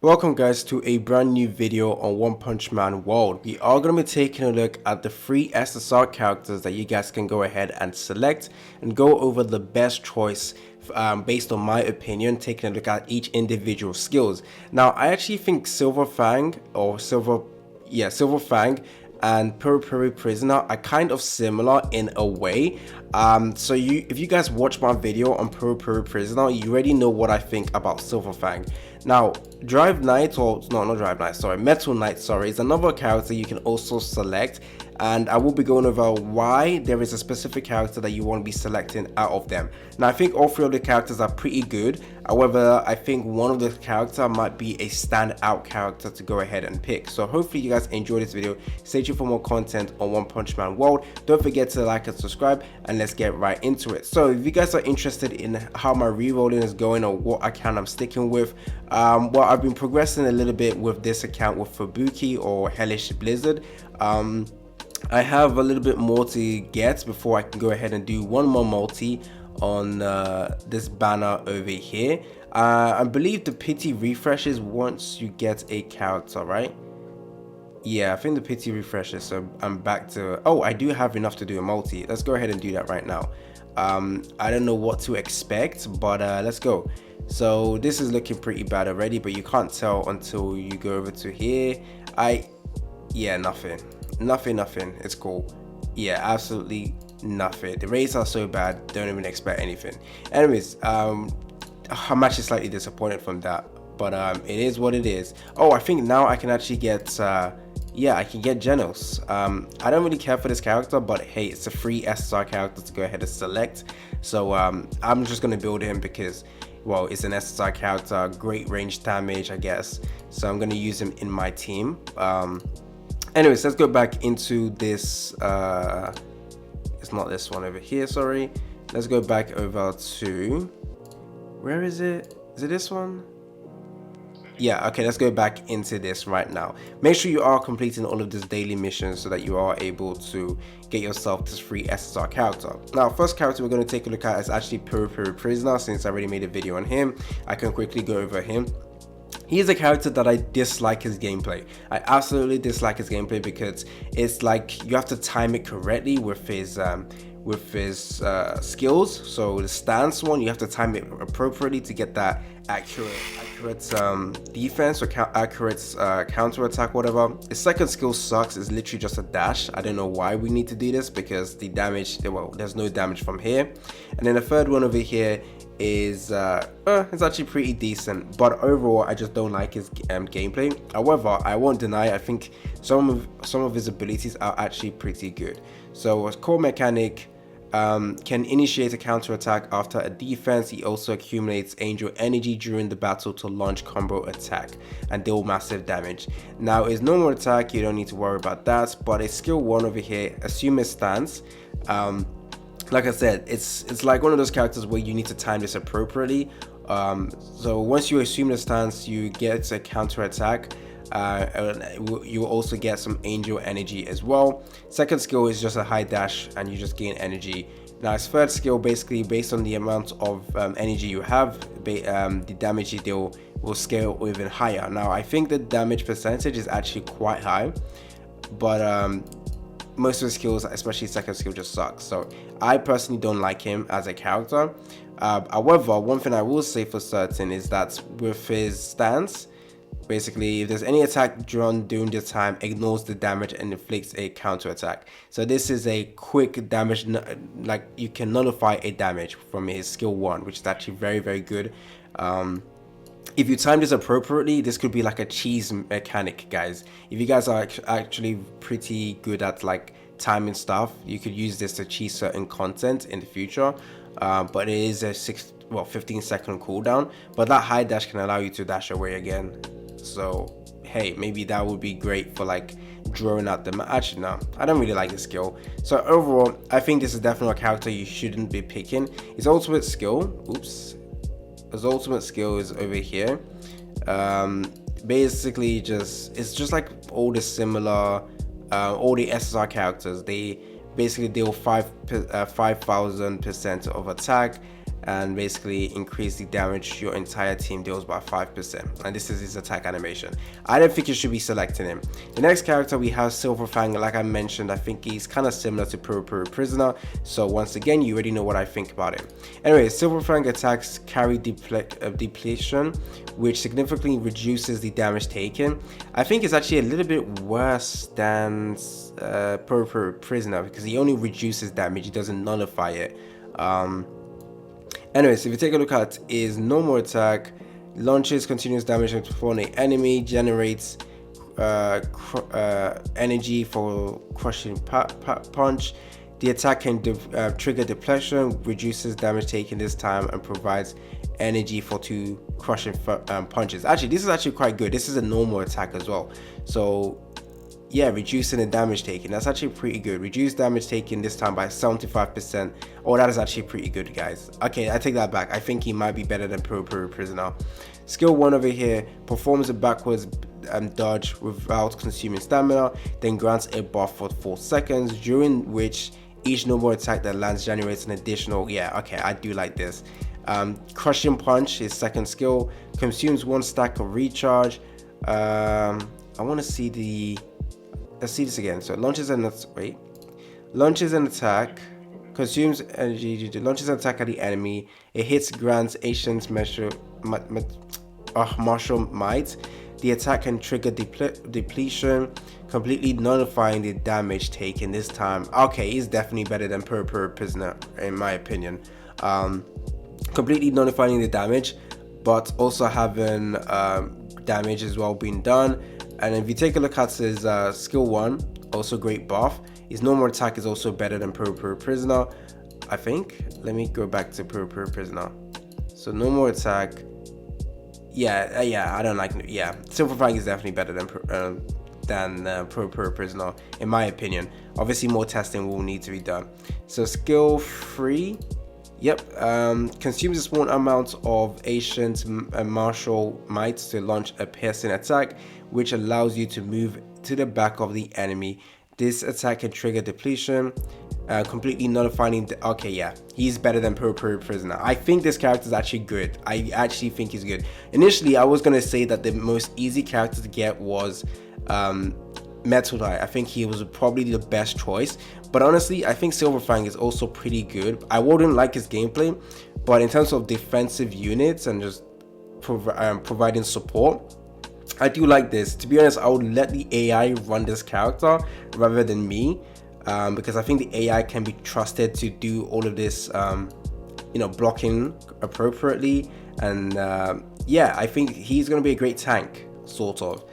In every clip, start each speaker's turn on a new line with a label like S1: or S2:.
S1: Welcome guys to a brand new video on One Punch Man World. We are going to be taking a look at the free SSR characters that you guys can go ahead and select and go over the best choice based on my opinion, taking a look at each individual skills. Now I actually think Silver Fang and Puri-Puri Prisoner are kind of similar in a way. So if you guys watch my video on Puri-Puri Prisoner, you already know what I think about Silver Fang. Now, Drive Knight, or no, not Drive Knight, sorry, Metal Knight, sorry, is another character you can also select, and I will be going over why there is a specific character that you want to be selecting out of them. Now, I think all three of the characters are pretty good. However, I think one of the character might be a standout character to go ahead and pick. So hopefully you guys enjoy this video. Stay tuned for more content on One Punch Man World. Don't forget to like and subscribe, and let's get right into it. So if you guys are interested in how my rerolling is going or what account I'm sticking with, well, I've been progressing a little bit with this account with Fubuki or Hellish Blizzard. I have a little bit more to get before I can go ahead and do one more multi on this banner over here. I believe the pity refreshes once you get a character, right? Yeah, I think the pity refreshes, so I'm back to, oh, I do have enough to do a multi. Let's go ahead and do that right now. I don't know what to expect, but let's go. So this is looking pretty bad already, but you can't tell until you go over to here. Yeah, nothing, it's cool. Yeah, absolutely nothing. The rates are so bad, don't even expect anything. Anyways, I'm actually slightly disappointed from that, but it is what it is. Oh, I think now I can actually get yeah, I can get Genos. I don't really care for this character, but hey, it's a free SSR character to go ahead and select. So I'm just gonna build him because, well, it's an SSR character, great range damage, I guess. So I'm gonna use him in my team. Anyways, let's go back into this. It's not this one over here, sorry. Let's go back over to, where is it? Is it this one? Yeah, okay, let's go back into this right now. Make sure you are completing all of these daily missions so that you are able to get yourself this free SSR character. Now, first character we're going to take a look at is actually Puri-Puri Prisoner. Since I already made a video on him, I can quickly go over him. He is a character that I dislike his gameplay. I absolutely dislike his gameplay because it's like you have to time it correctly with his skills. So the stance one, you have to time it appropriately to get that accurate defense or accurate counter attack, whatever. His second skill sucks. It's literally just a dash. I don't know why we need to do this because the damage, well, there's no damage from here. And then the third one over here is it's actually pretty decent, but overall I just don't like his gameplay. However, I won't deny, I think some of his abilities are actually pretty good. So a core mechanic, can initiate a counter attack after a defense. He also accumulates angel energy during the battle to launch combo attack and deal massive damage. Now his normal attack, you don't need to worry about that, but his skill 1 over here, assume his stance. Like I said, it's like one of those characters where you need to time this appropriately. So once you assume the stance, you get a counter attack. You will also get some angel energy as well. Second skill is just a high dash and you just gain energy. Now his third skill, basically based on the amount of energy you have, the damage you deal will scale even higher. Now I think the damage percentage is actually quite high, but most of the skills, especially second skill, just sucks. So I personally don't like him as a character. However, one thing I will say for certain is that with his stance, basically if there's any attack drawn during this time, ignores the damage and inflicts a counter attack. So this is a quick damage, like you can nullify a damage from his skill 1, which is actually very, very good. If you time this appropriately, this could be like a cheese mechanic, guys. If you guys are actually pretty good at like timing stuff, you could use this to cheese certain content in the future. But it is a 15-second cooldown, but that high dash can allow you to dash away again. So hey, maybe that would be great for like drawing out the match. No, I don't really like the skill. So overall, I think this is definitely a character you shouldn't be picking. His ultimate skill, his ultimate skill is over here. Basically it's just like all the similar all the SSR characters. They basically deal 5,000% of attack and basically increase the damage your entire team deals by 5%. And this is his attack animation. I don't think you should be selecting him. The next character we have Silver Fang. Like I mentioned, I think he's kind of similar to Puri-Puri Prisoner. So once again, you already know what I think about him. Anyway, Silver Fang attacks carry depletion, which significantly reduces the damage taken. I think it's actually a little bit worse than Puri-Puri Prisoner because he only reduces damage, he doesn't nullify it. Anyways, if you take a look at his normal attack, launches continuous damage upon an enemy, generates energy for crushing punch. The attack can trigger depletion, reduces damage taken this time, and provides energy for 2 crushing punches. Actually, this is actually quite good. This is a normal attack as well. So yeah, reducing the damage taken, that's actually pretty good. Reduce damage taken this time by 75%. Oh, that is actually pretty good, guys. Okay, I take that back. I think he might be better than Puri-Puri Prisoner. Skill 1 over here, performs a backwards dodge without consuming stamina, then grants a buff for 4 seconds, during which each normal attack that lands generates an additional, yeah, okay, I do like this. Crushing punch, his second skill, consumes 1 stack of recharge. I want to see the, let's see this again. So launches an attack, consumes energy, launches an attack at the enemy. It hits, grants ancient martial might. The attack can trigger depletion, completely nullifying the damage taken this time. Okay, he's definitely better than Puri-Puri Prisoner in my opinion. Completely nullifying the damage, but also having damage as well being done. And if you take a look at his skill 1, also great buff. His normal attack is also better than Puri-Puri Prisoner, I think. Let me go back to Puri-Puri Prisoner. So normal attack, yeah, I don't like, yeah, Silver Fang is definitely better than Puri-Puri Prisoner in my opinion. Obviously more testing will need to be done. So skill 3, yep, consumes a small amount of ancient martial might to launch a piercing attack, which allows you to move to the back of the enemy. This attack can trigger depletion, completely nullifying the, okay, yeah, he's better than Puri-Puri Prisoner. I think this character is actually good. I actually think he's good. Initially, I was going to say that the most easy character to get was Metal Knight. I think he was probably the best choice. But honestly, I think Silver Fang is also pretty good. I wouldn't like his gameplay, but in terms of defensive units and just providing support, I do like this. To be honest, I would let the AI run this character rather than me, because I think the AI can be trusted to do all of this, blocking appropriately. And yeah, I think he's going to be a great tank, sort of.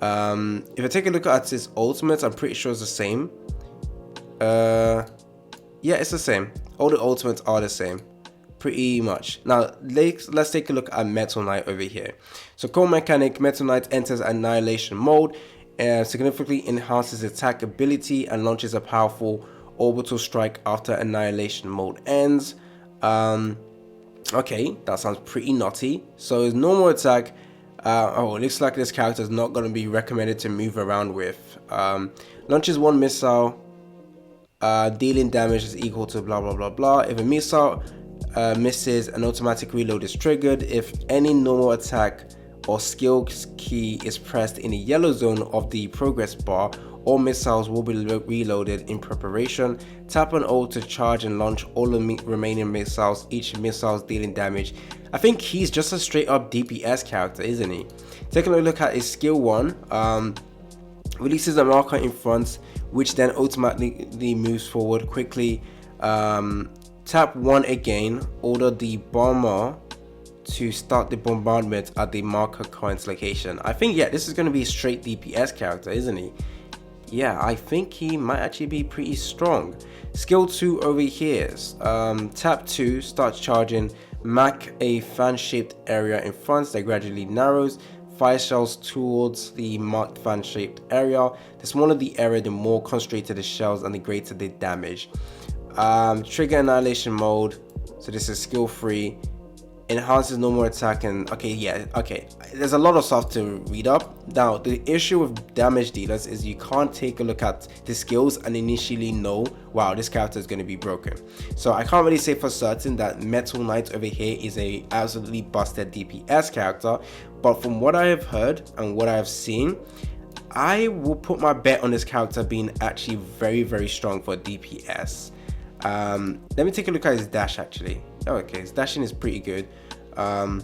S1: If I take a look at his ultimates, I'm pretty sure it's the same. Yeah, it's the same. All the ultimates are the same, pretty much. Now let's take a look at Metal Knight over here. So core mechanic, Metal Knight enters annihilation mode, significantly enhances attack ability and launches a powerful orbital strike after annihilation mode ends. Okay, that sounds pretty naughty. So his normal attack, it looks like this character is not going to be recommended to move around with. Launches 1 missile, dealing damage is equal to blah blah blah blah. If a missile misses, an automatic reload is triggered. If any normal attack or skill key is pressed in the yellow zone of the progress bar, all missiles will be reloaded in preparation. Tap on O to charge and launch all the remaining missiles, each missile dealing damage. I think he's just a straight up DPS character, isn't he? Taking a look at his skill 1, releases a marker in front, which then automatically moves forward quickly. Tap 1 again, order the bomber to start the bombardment at the marker current location. I think, yeah, this is going to be a straight DPS character, isn't he? Yeah, I think he might actually be pretty strong. Skill 2 over here, tap 2, start charging, mark a fan-shaped area in front that gradually narrows, fire shells towards the marked fan-shaped area. The smaller the area, the more concentrated the shells and the greater the damage. Trigger annihilation mode, so this is skill 3. enhances normal attack, and okay, yeah, okay, there's a lot of stuff to read up. Now the issue with damage dealers is you can't take a look at the skills and initially know, wow, this character is going to be broken. So I can't really say for certain that Metal Knight over here is a absolutely busted DPS character, but from what I have heard and what I have seen, I will put my bet on this character being actually very, very strong for DPS. Let me take a look at his dash actually. Oh, okay, his dashing is pretty good. I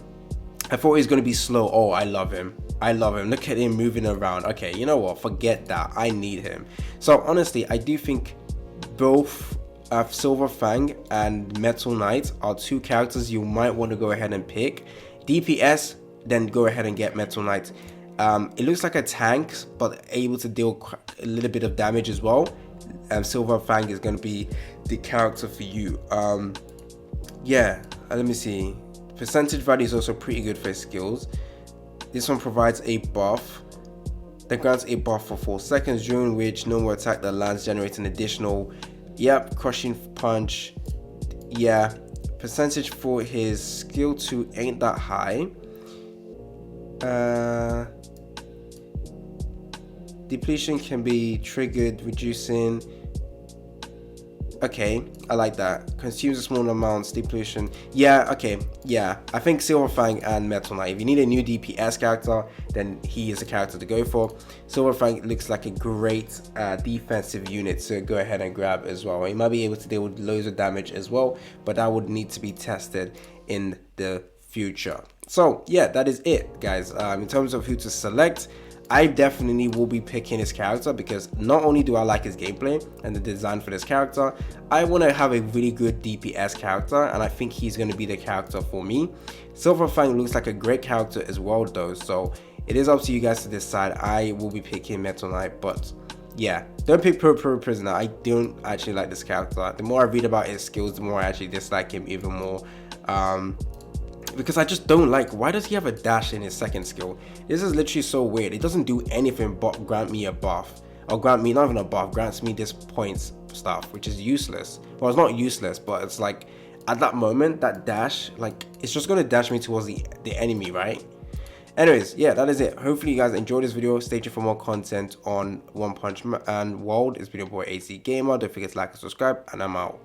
S1: thought he was going to be slow. Oh, I love him. I love him. Look at him moving around. Okay, you know what? Forget that. I need him. So honestly, I do think both Silver Fang and Metal Knight are two characters you might want to go ahead and pick. DPS, then go ahead and get Metal Knight. It looks like a tank, but able to deal a little bit of damage as well. Silver Fang is going to be the character for you. Yeah, let me see. Percentage value is also pretty good for his skills. This one provides a buff that grants a buff for 4 seconds, during which normal attack that lands generates an additional, yep, crushing punch. Yeah, percentage for his skill 2 ain't that high. Depletion can be triggered, reducing. Okay, I like that. Consumes a small amounts, depletion. Yeah, okay, yeah. I think Silver Fang and Metal Knight. If you need a new DPS character, then he is a character to go for. Silver Fang looks like a great defensive unit to go ahead and grab as well. He might be able to deal with loads of damage as well, but that would need to be tested in the future. So yeah, that is it, guys. In terms of who to select, I definitely will be picking his character because not only do I like his gameplay and the design for this character, I want to have a really good DPS character, and I think he's going to be the character for me. Silver Fang looks like a great character as well though, so it is up to you guys to decide. I will be picking Metal Knight, but yeah, don't pick Puri-Puri Prisoner. I don't actually like this character. The more I read about his skills, the more I actually dislike him even more. Because I just don't like, why does he have a dash in his second skill? This is literally so weird. It doesn't do anything but grant me a buff, or grant me, not even a buff, grants me this points stuff, which is useless. Well, it's not useless, but it's like at that moment, that dash, like it's just going to dash me towards the enemy, right? Anyways, yeah, that is it. Hopefully you guys enjoyed this video. Stay tuned for more content on One Punch Man and World. It's been your boy AC Gamer. Don't forget to like and subscribe, and I'm out.